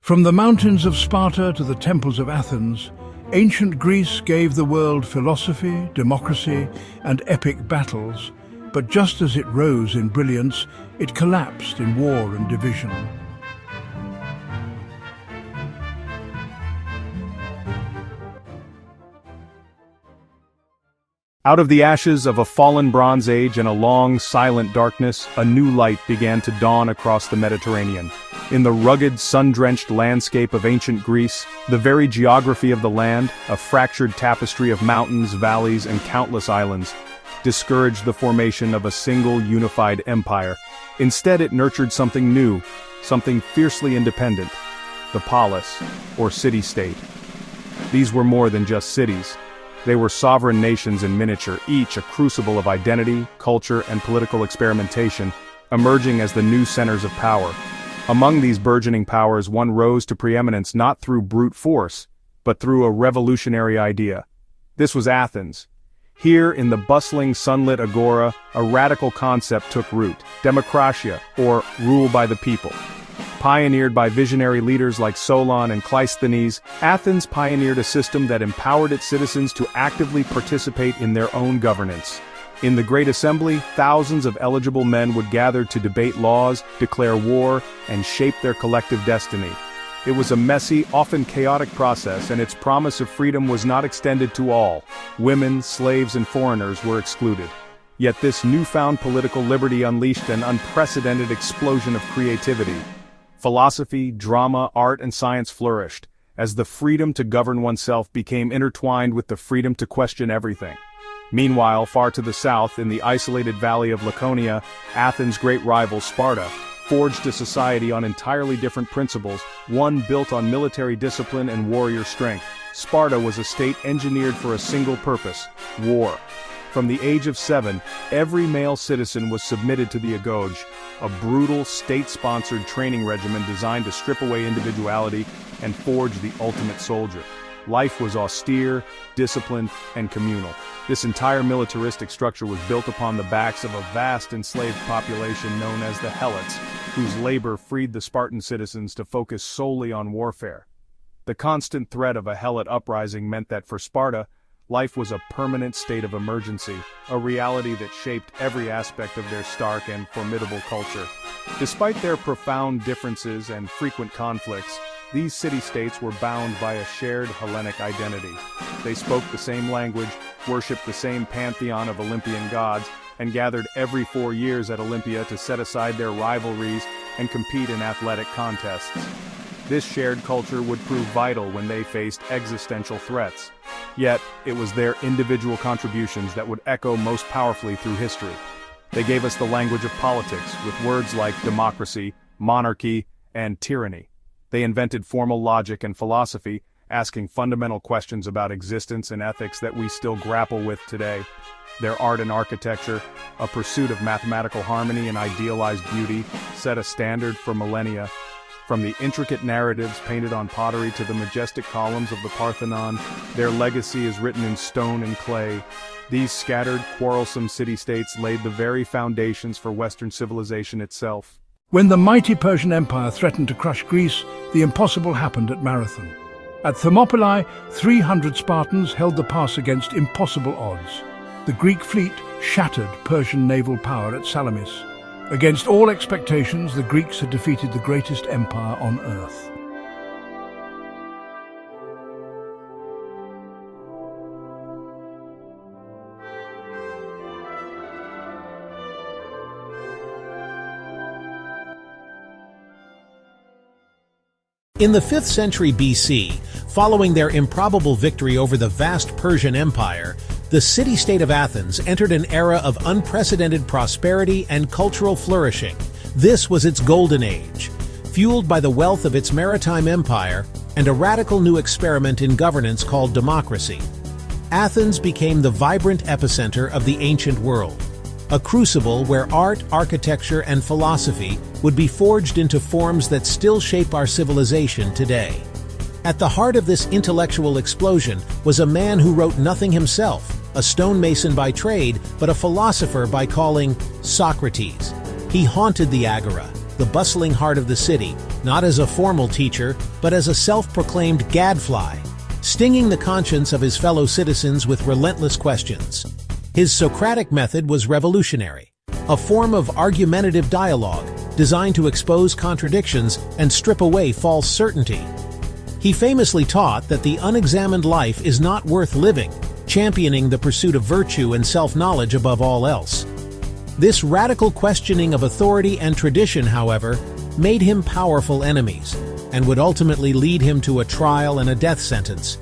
From the mountains of Sparta to the temples of Athens, ancient Greece gave the world philosophy, democracy, and epic battles, but just as it rose in brilliance, it collapsed in war and division. Out of the ashes of a fallen Bronze Age and a long, silent darkness, a new light began to dawn across the Mediterranean. In the rugged, sun-drenched landscape of ancient Greece, the very geography of the land, a fractured tapestry of mountains, valleys, and countless islands, discouraged the formation of a single, unified empire. Instead, it nurtured something new, something fiercely independent: the polis, or city-state. These were more than just cities. They were sovereign nations in miniature, each a crucible of identity, culture, and political experimentation, emerging as the new centers of power. Among these burgeoning powers, one rose to preeminence not through brute force, but through a revolutionary idea. This was Athens. Here, in the bustling, sunlit agora, a radical concept took root: democratia, or rule by the people. Pioneered by visionary leaders like Solon and Cleisthenes, Athens pioneered a system that empowered its citizens to actively participate in their own governance. In the Great Assembly, thousands of eligible men would gather to debate laws, declare war, and shape their collective destiny. It was a messy, often chaotic process, and its promise of freedom was not extended to all. Women, slaves, and foreigners were excluded. Yet this newfound political liberty unleashed an unprecedented explosion of creativity. Philosophy, drama, art, and science flourished, as the freedom to govern oneself became intertwined with the freedom to question everything. Meanwhile, far to the south, in the isolated valley of Laconia, Athens' great rival Sparta forged a society on entirely different principles, one built on military discipline and warrior strength. Sparta was a state engineered for a single purpose: war. From the age of 7, every male citizen was submitted to the agoge, a brutal, state-sponsored training regimen designed to strip away individuality and forge the ultimate soldier. Life was austere, disciplined, and communal. This entire militaristic structure was built upon the backs of a vast enslaved population known as the Helots, whose labor freed the Spartan citizens to focus solely on warfare. The constant threat of a Helot uprising meant that for Sparta, life was a permanent state of emergency, a reality that shaped every aspect of their stark and formidable culture. Despite their profound differences and frequent conflicts, these city-states were bound by a shared Hellenic identity. They spoke the same language, worshipped the same pantheon of Olympian gods, and gathered every 4 years at Olympia to set aside their rivalries and compete in athletic contests. This shared culture would prove vital when they faced existential threats. Yet, it was their individual contributions that would echo most powerfully through history. They gave us the language of politics, with words like democracy, monarchy, and tyranny. They invented formal logic and philosophy, asking fundamental questions about existence and ethics that we still grapple with today. Their art and architecture, a pursuit of mathematical harmony and idealized beauty, set a standard for millennia. From the intricate narratives painted on pottery to the majestic columns of the Parthenon, their legacy is written in stone and clay. These scattered, quarrelsome city-states laid the very foundations for Western civilization itself. When the mighty Persian Empire threatened to crush Greece, the impossible happened at Marathon. At Thermopylae, 300 Spartans held the pass against impossible odds. The Greek fleet shattered Persian naval power at Salamis. Against all expectations, the Greeks had defeated the greatest empire on earth. In the 5th century BC, following their improbable victory over the vast Persian Empire, the city-state of Athens entered an era of unprecedented prosperity and cultural flourishing. This was its golden age, fueled by the wealth of its maritime empire and a radical new experiment in governance called democracy. Athens became the vibrant epicenter of the ancient world, a crucible where art, architecture, and philosophy would be forged into forms that still shape our civilization today. At the heart of this intellectual explosion was a man who wrote nothing himself, a stonemason by trade, but a philosopher by calling Socrates. He haunted the agora, the bustling heart of the city, not as a formal teacher, but as a self-proclaimed gadfly, stinging the conscience of his fellow citizens with relentless questions. His Socratic method was revolutionary, a form of argumentative dialogue designed to expose contradictions and strip away false certainty. He famously taught that the unexamined life is not worth living, championing the pursuit of virtue and self-knowledge above all else. This radical questioning of authority and tradition, however, made him powerful enemies, and would ultimately lead him to a trial and a death sentence,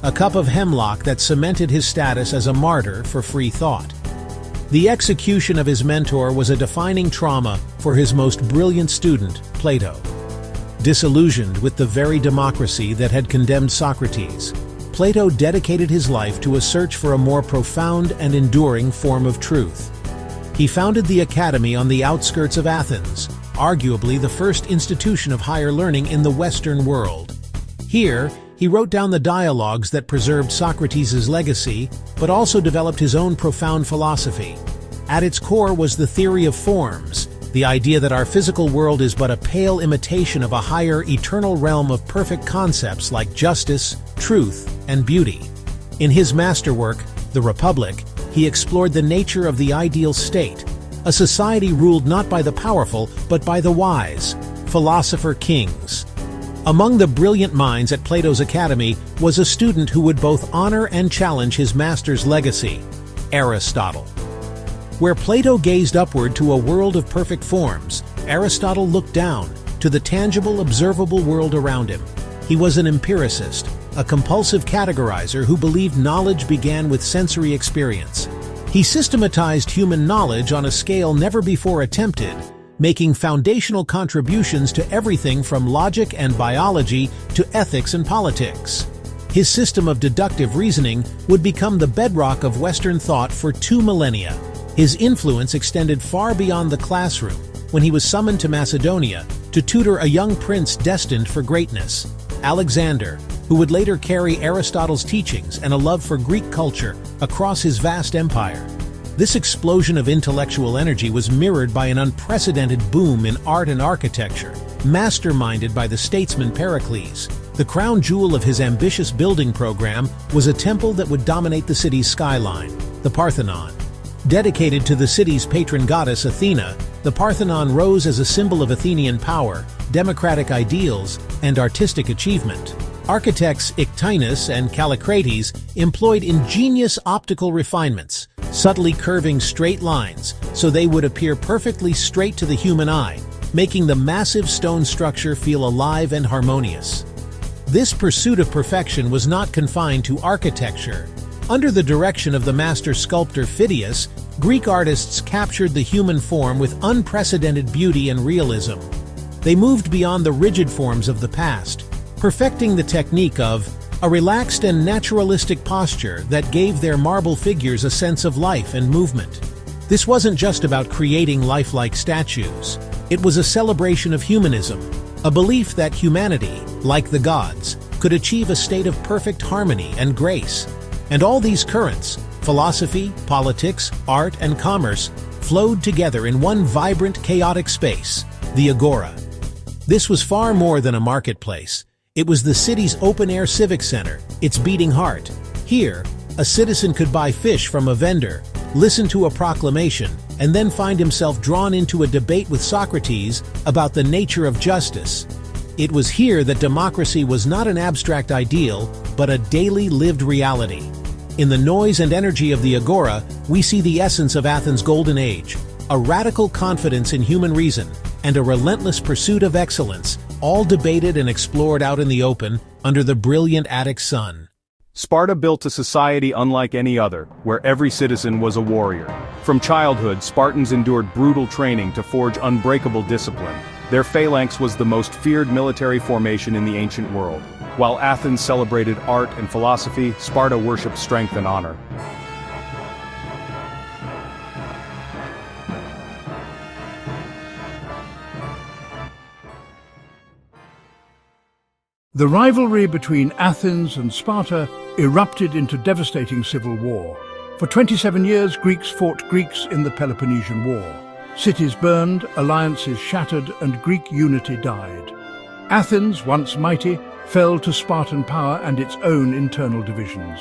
a cup of hemlock that cemented his status as a martyr for free thought. The execution of his mentor was a defining trauma for his most brilliant student, Plato. Disillusioned with the very democracy that had condemned Socrates, Plato dedicated his life to a search for a more profound and enduring form of truth. He founded the Academy on the outskirts of Athens, arguably the first institution of higher learning in the Western world. Here, he wrote down the dialogues that preserved Socrates' legacy, but also developed his own profound philosophy. At its core was the theory of forms, the idea that our physical world is but a pale imitation of a higher, eternal realm of perfect concepts like justice, truth, and beauty. In his masterwork, The Republic, he explored the nature of the ideal state, a society ruled not by the powerful, but by the wise, philosopher-kings. Among the brilliant minds at Plato's Academy was a student who would both honor and challenge his master's legacy, Aristotle. Where Plato gazed upward to a world of perfect forms, Aristotle looked down to the tangible, observable world around him. He was an empiricist, a compulsive categorizer who believed knowledge began with sensory experience. He systematized human knowledge on a scale never before attempted, making foundational contributions to everything from logic and biology to ethics and politics. His system of deductive reasoning would become the bedrock of Western thought for 2 millennia. His influence extended far beyond the classroom when he was summoned to Macedonia to tutor a young prince destined for greatness, Alexander, who would later carry Aristotle's teachings and a love for Greek culture across his vast empire. This explosion of intellectual energy was mirrored by an unprecedented boom in art and architecture, masterminded by the statesman Pericles. The crown jewel of his ambitious building program was a temple that would dominate the city's skyline, the Parthenon. Dedicated to the city's patron goddess Athena, the Parthenon rose as a symbol of Athenian power, democratic ideals, and artistic achievement. Architects Ictinus and Callicrates employed ingenious optical refinements, subtly curving straight lines so they would appear perfectly straight to the human eye, making the massive stone structure feel alive and harmonious. This pursuit of perfection was not confined to architecture. Under the direction of the master sculptor Phidias, Greek artists captured the human form with unprecedented beauty and realism. They moved beyond the rigid forms of the past, perfecting the technique of a relaxed and naturalistic posture that gave their marble figures a sense of life and movement. This wasn't just about creating lifelike statues. It was a celebration of humanism, a belief that humanity, like the gods, could achieve a state of perfect harmony and grace. And all these currents, philosophy, politics, art, and commerce, flowed together in one vibrant, chaotic space, the Agora. This was far more than a marketplace. It was the city's open-air civic center, its beating heart. Here, a citizen could buy fish from a vendor, listen to a proclamation, and then find himself drawn into a debate with Socrates about the nature of justice. It was here that democracy was not an abstract ideal, but a daily lived reality. In the noise and energy of the Agora, we see the essence of Athens' golden age, a radical confidence in human reason, and a relentless pursuit of excellence, all debated and explored out in the open under the brilliant Attic sun. Sparta built a society unlike any other, where every citizen was a warrior. From childhood, Spartans endured brutal training to forge unbreakable discipline. Their phalanx was the most feared military formation in the ancient world. While Athens celebrated art and philosophy, Sparta worshipped strength and honor. The rivalry between Athens and Sparta erupted into devastating civil war. For 27 years, Greeks fought Greeks in the Peloponnesian War. Cities burned, alliances shattered, and Greek unity died. Athens, once mighty, fell to Spartan power and its own internal divisions.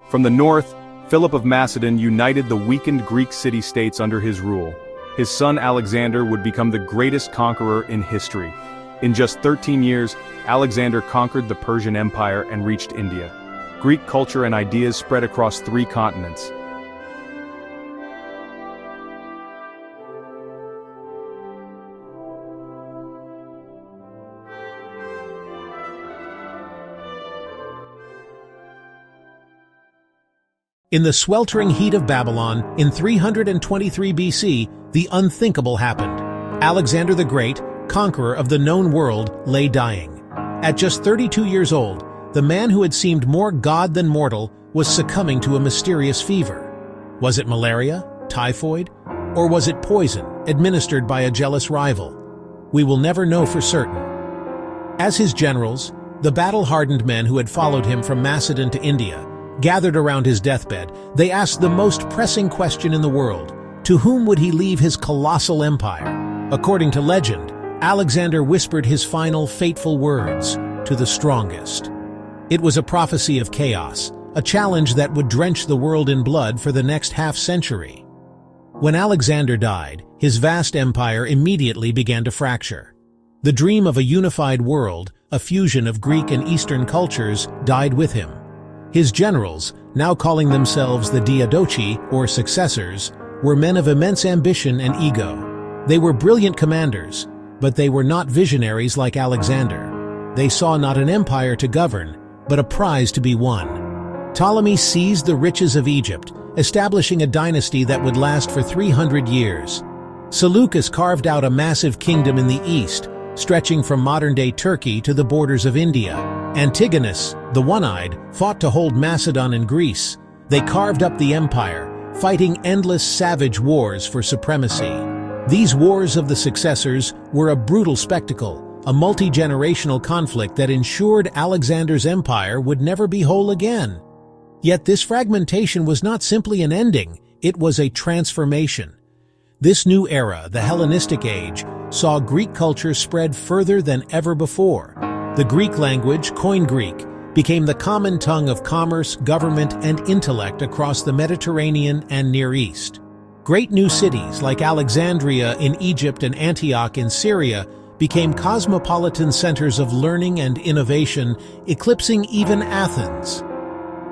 From the north, Philip of Macedon united the weakened Greek city-states under his rule. His son Alexander would become the greatest conqueror in history. In just 13 years, Alexander conquered the Persian Empire and reached India. Greek culture and ideas spread across 3 continents. In the sweltering heat of Babylon, in 323 BC, the unthinkable happened. Alexander the Great, conqueror of the known world, lay dying. At just 32 years old, the man who had seemed more god than mortal was succumbing to a mysterious fever. Was it malaria, typhoid, or was it poison administered by a jealous rival? We will never know for certain. As his generals, the battle-hardened men who had followed him from Macedon to India, gathered around his deathbed, they asked the most pressing question in the world: to whom would he leave his colossal empire? According to legend, Alexander whispered his final fateful words: to the strongest. It was a prophecy of chaos, a challenge that would drench the world in blood for the next half-century. When Alexander died, his vast empire immediately began to fracture. The dream of a unified world, a fusion of Greek and Eastern cultures, died with him. His generals, now calling themselves the Diadochi, or successors, were men of immense ambition and ego. They were brilliant commanders, but they were not visionaries like Alexander. They saw not an empire to govern, but a prize to be won. Ptolemy seized the riches of Egypt, establishing a dynasty that would last for 300 years. Seleucus carved out a massive kingdom in the east, stretching from modern-day Turkey to the borders of India. Antigonus, the one-eyed, fought to hold Macedon and Greece. They carved up the empire, fighting endless savage wars for supremacy. These wars of the successors were a brutal spectacle, a multi-generational conflict that ensured Alexander's empire would never be whole again. Yet this fragmentation was not simply an ending, it was a transformation. This new era, the Hellenistic Age, saw Greek culture spread further than ever before. The Greek language, Koine Greek, became the common tongue of commerce, government, and intellect across the Mediterranean and Near East. Great new cities like Alexandria in Egypt and Antioch in Syria became cosmopolitan centers of learning and innovation, eclipsing even Athens.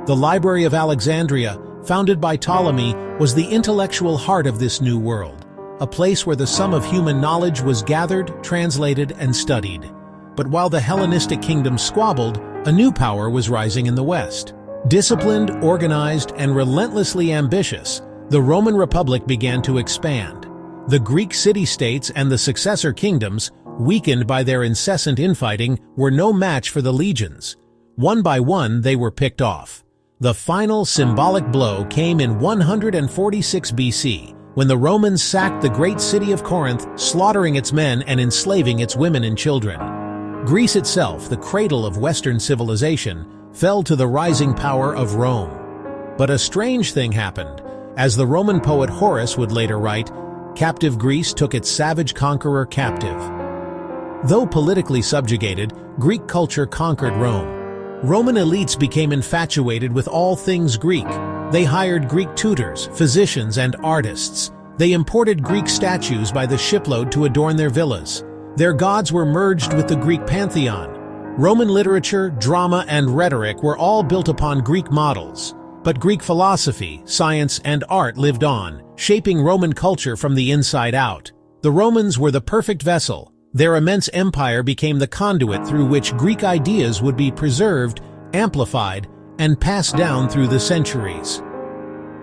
The Library of Alexandria, founded by Ptolemy, was the intellectual heart of this new world, a place where the sum of human knowledge was gathered, translated, and studied. But while the Hellenistic kingdom squabbled, a new power was rising in the West. Disciplined, organized, and relentlessly ambitious, the Roman Republic began to expand. The Greek city-states and the successor kingdoms, weakened by their incessant infighting, were no match for the legions. One by one, they were picked off. The final symbolic blow came in 146 BC, when the Romans sacked the great city of Corinth, slaughtering its men and enslaving its women and children. Greece itself, the cradle of Western civilization, fell to the rising power of Rome. But a strange thing happened. As the Roman poet Horace would later write, captive Greece took its savage conqueror captive. Though politically subjugated, Greek culture conquered Rome. Roman elites became infatuated with all things Greek. They hired Greek tutors, physicians, and artists. They imported Greek statues by the shipload to adorn their villas. Their gods were merged with the Greek pantheon. Roman literature, drama, and rhetoric were all built upon Greek models. But Greek philosophy, science, and art lived on, shaping Roman culture from the inside out. The Romans were the perfect vessel. Their immense empire became the conduit through which Greek ideas would be preserved, amplified, and passed down through the centuries.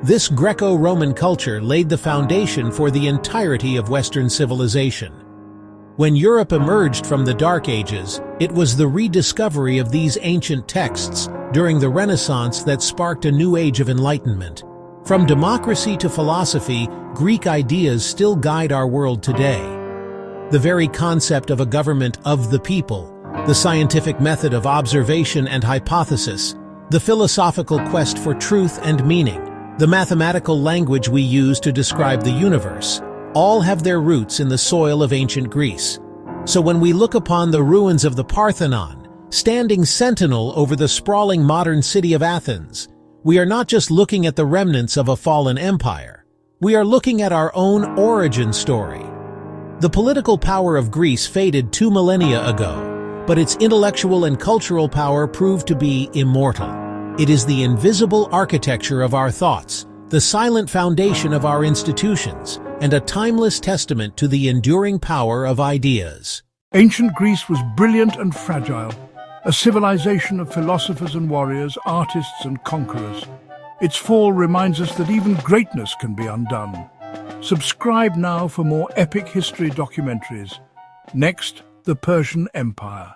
This Greco-Roman culture laid the foundation for the entirety of Western civilization. When Europe emerged from the Dark Ages, it was the rediscovery of these ancient texts during the Renaissance that sparked a new age of enlightenment. From democracy to philosophy, Greek ideas still guide our world today. The very concept of a government of the people, the scientific method of observation and hypothesis, the philosophical quest for truth and meaning, the mathematical language we use to describe the universe, all have their roots in the soil of ancient Greece. So when we look upon the ruins of the Parthenon, standing sentinel over the sprawling modern city of Athens, we are not just looking at the remnants of a fallen empire. We are looking at our own origin story. The political power of Greece faded 2 millennia ago, but its intellectual and cultural power proved to be immortal. It is the invisible architecture of our thoughts, the silent foundation of our institutions, and a timeless testament to the enduring power of ideas. Ancient Greece was brilliant and fragile, a civilization of philosophers and warriors, artists and conquerors. Its fall reminds us that even greatness can be undone. Subscribe now for more epic history documentaries. Next, the Persian Empire.